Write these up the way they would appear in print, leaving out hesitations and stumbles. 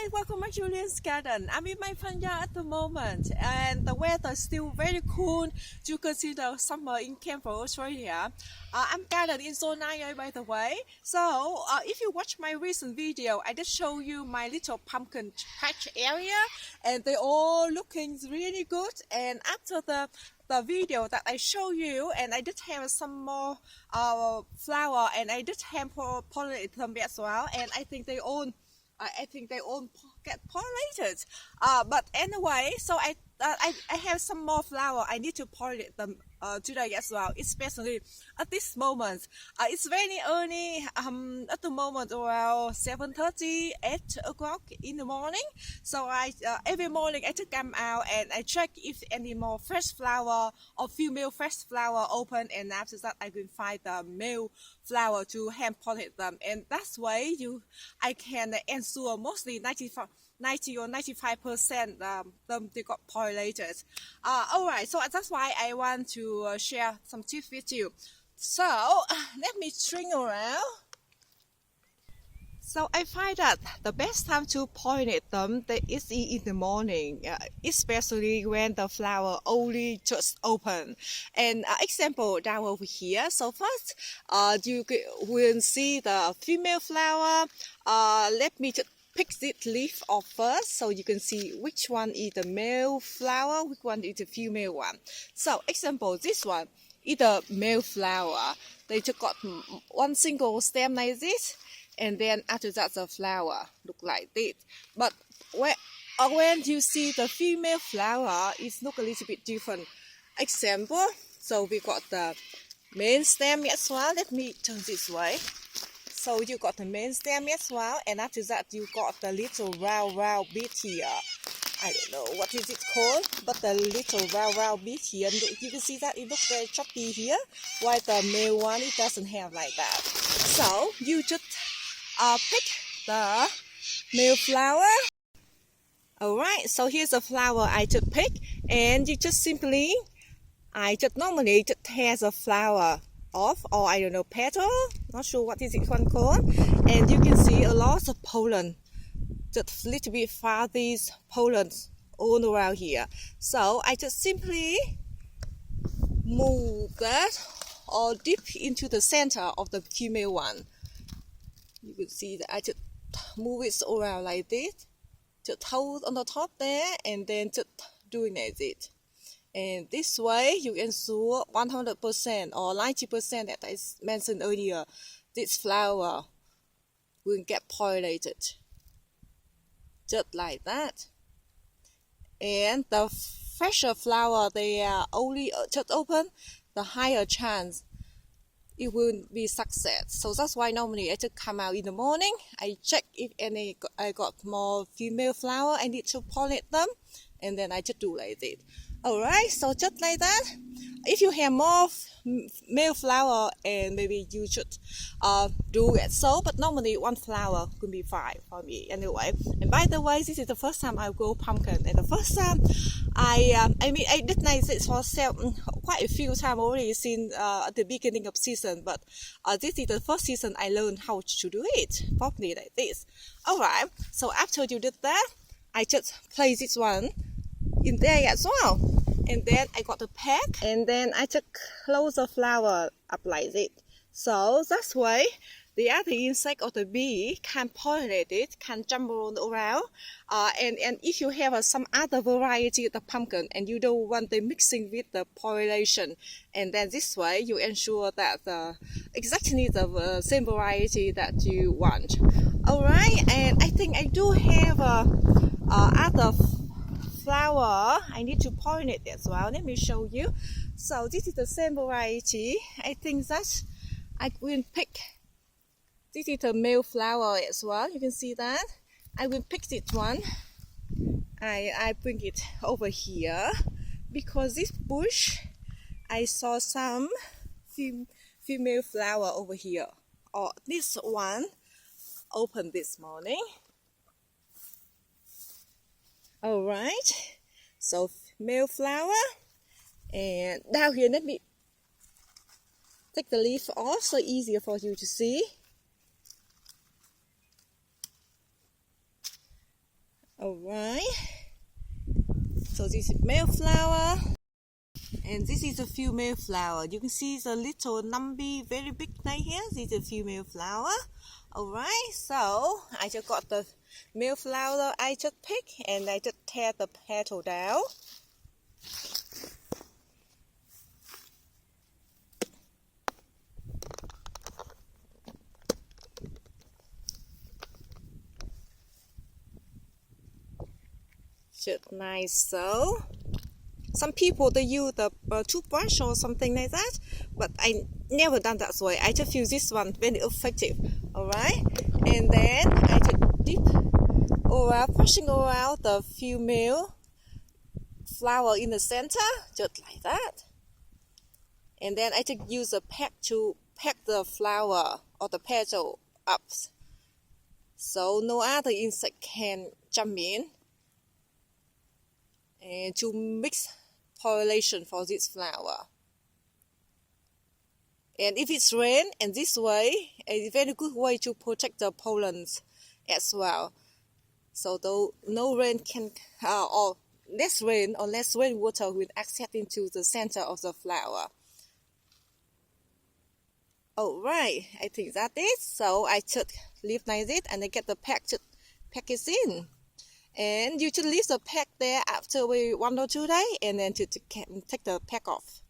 Hi, welcome to Julian's garden. I'm in my front yard at the moment, and the weather is still very cool. You can see the summer in Canberra, Australia. I'm gardening in Zone 9, by the way. So, if you watch my recent video, I just show you my little pumpkin patch area, and they all looking really good. And after the video that I show you, and I did have some more flower, and I did have pollinate them as well, and I think they all get pollinated. But anyway, so I have some more flower. I need to pollinate them today as well, especially at this moment. It's very early at the moment, around 7:30, 8 o'clock in the morning. So every morning I just come out and I check if any more fresh flower or female fresh flower open, and after that I will find the male flower to hand pollinate them, and that's way I can ensure mostly 90 or 95% them they got pollinated. Alright, so that's why I want to share some tips with you. So let me string around. So I find that the best time to pollinate them is in the morning, especially when the flower only just open. And example down over here. So first, you will see the female flower. Let me just pick this leaf off first, so you can see which one is the male flower, which one is the female one. So example, this one is the male flower. They just got one single stem like this. And then after that, the flower look like this. But when you see the female flower, it's look a little bit different. Example, so we got the main stem as well. Let me turn this way. So you got the main stem as well, and after that you got the little round bit here. I don't know what is it called, but the little round bit here. You can see that it looks very choppy here, while the male one it doesn't have like that. So you just pick the male flower. Alright, so here's the flower I just pick, and you just simply, I just normally just tear the flower off, or I don't know, petal, not sure what is it one called, and you can see a lot of pollen, just a little bit far these pollens all around here. So I just simply move that or dip into the center of the female one. You can see that I just move it around like this, just hold on the top there, and then just doing it. And this way you ensure 100% or 90% that I mentioned earlier, this flower will get pollinated. Just like that. And the fresher flower they are only just open, the higher chance it will be success. So that's why normally I just come out in the morning. I check if I got more female flower, I need to pollinate them, and then I just do like this. Alright, so just like that. If you have more male flower, and maybe you should do it so, but normally one flower could be fine for me anyway. And by the way, this is the first time I grow pumpkin, and the first time I did like this for quite a few times already since at the beginning of season, but this is the first season I learned how to do it properly like this. Alright, so after you did that, I just place this one in there as well, and then I got the pack, and then I just close the flower up like this. So that's why the other insect or the bee can pollinate it, can jump around, and if you have some other variety of the pumpkin and you don't want them mixing with the pollination, and then this way you ensure that exactly the same variety that you want. Alright, and I think I do have other flower I need to pollinate as well. Let me show you. So this is the same variety. I think that I will pick. This is a male flower as well. You can see that. I will pick this one. I bring it over here because this bush I saw some female flower over here. Or this one opened this morning. Alright, so male flower, and down here let me take the leaf off so easier for you to see. So this is male flower, and this is a female flower. You can see the little numpy, very big thing here. This is a female flower. Alright, so I just got the male flower I just picked, and I just tear the petal down. Just nice. So some people they use the toothbrush or something like that, but I never done that way. I just use this one, very effective. Alright, and then I just dip around, pushing around the female flower in the center, just like that. And then I just use a peck to peck the flower or the petal up, so no other insect can jump in, and to mix pollination for this flower. And if it's rain, and this way, a very good way to protect the pollens as well. So though no rain can, or less rainwater will access into the center of the flower. Alright, I think that is. So I should leave like this, and I get the pack it in. And you should leave the pack there after 1 or 2 days, and then to take the pack off.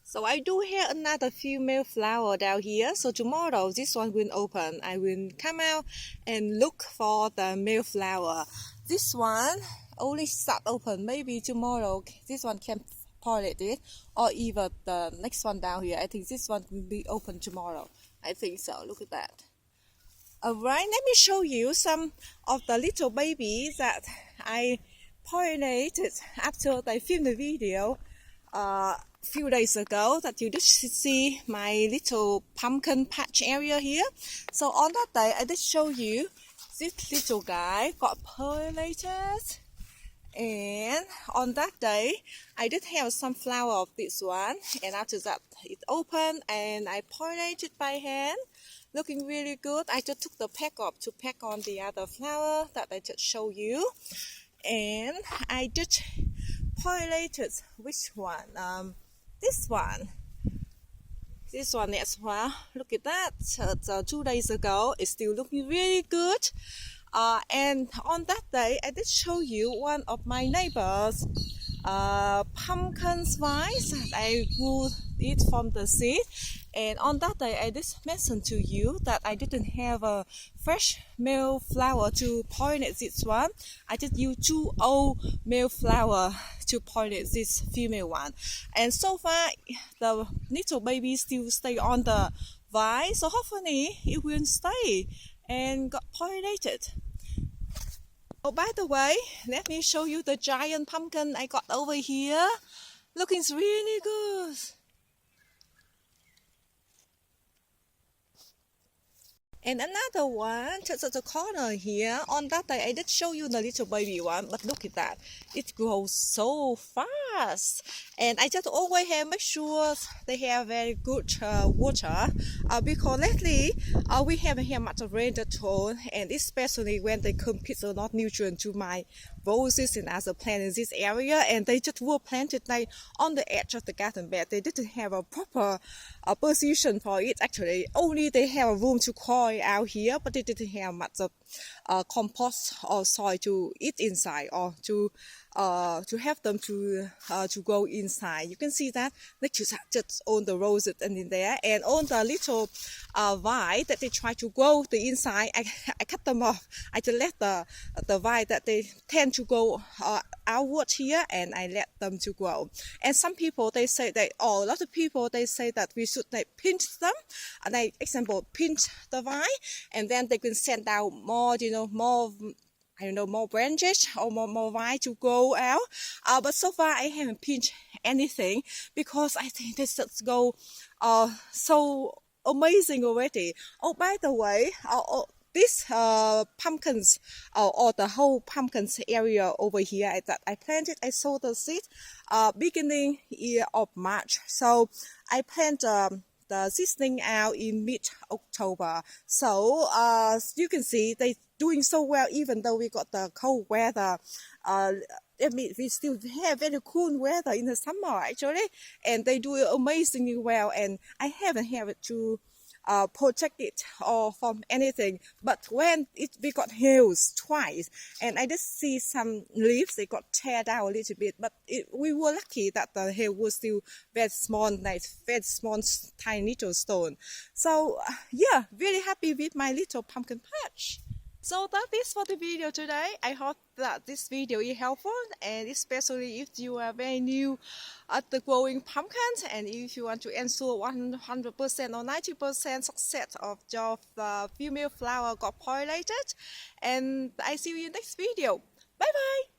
So I do have another female flower down here. So tomorrow this one will open. I will come out and look for the male flower. This one only start open. Maybe tomorrow this one can pollinate it, or even the next one down here. I think this one will be open tomorrow. I think so. Look at that. Alright, let me show you some of the little babies that I pollinated after I filmed the video few days ago, that you did see my little pumpkin patch area here. So on that day I did show you this little guy got pollinated, and on that day I did have some flower of this one, and after that it opened and I pollinated by hand, looking really good. I just took the peck off to peck on the other flower that I just showed you, and I just pollinated which one? This one as well. Look at that. 2 days ago, it's still looking really good. And on that day, I did show you one of my neighbors' pumpkin vines that I grew it from the seed. And on that day, I did mention to you that I didn't have a fresh male flower to pollinate this one. I just used 2 old male flower to pollinate this female one. And so far, the little baby still stay on the vine, so hopefully it will stay and got pollinated. Oh, by the way, let me show you the giant pumpkin I got over here. Looking really good. And another one, just at the corner here. On that day, I did show you the little baby one, but look at that. It grows so fast. And I just always have make sure they have very good water, because lately we haven't had much of rain at all, and especially when they compete a lot of nutrients to my roses and other plants in this area, and they just were planted like on the edge of the garden bed. They didn't have a proper position for it. Actually, only they have a room to coil out here, but they didn't have much of compost or soil to eat inside, or to help them to go inside. You can see that they just on the roses and in there, and on the little vine that they try to grow the inside, I cut them off. I just let the vine that they tend to go outward here, and I let them to grow. And some people they say that, or a lot of people they say that we should like pinch them, and like example pinch the vine, and then they can send out more, more branches or more vine to grow out. But so far I haven't pinched anything, because I think this just go so amazing already. Oh, by the way, this pumpkins, or the whole pumpkins area over here that I planted, I sowed the seed beginning of March. So I plant the seasoning out in mid-October. So you can see they doing so well even though we got the cold weather. I mean, we still have very cool weather in the summer actually, and they do amazingly well. And I haven't had to protect it or from anything. But when we got hails twice, and I just see some leaves they got teared out a little bit. But we were lucky that the hail was still very small, nice, very small, tiny little stone. So yeah, really happy with my little pumpkin patch. So that is for the video today. I hope that this video is helpful, and especially if you are very new at the growing pumpkins, and if you want to ensure 100% or 90% success of your female flower got pollinated. And I see you in next video. Bye bye.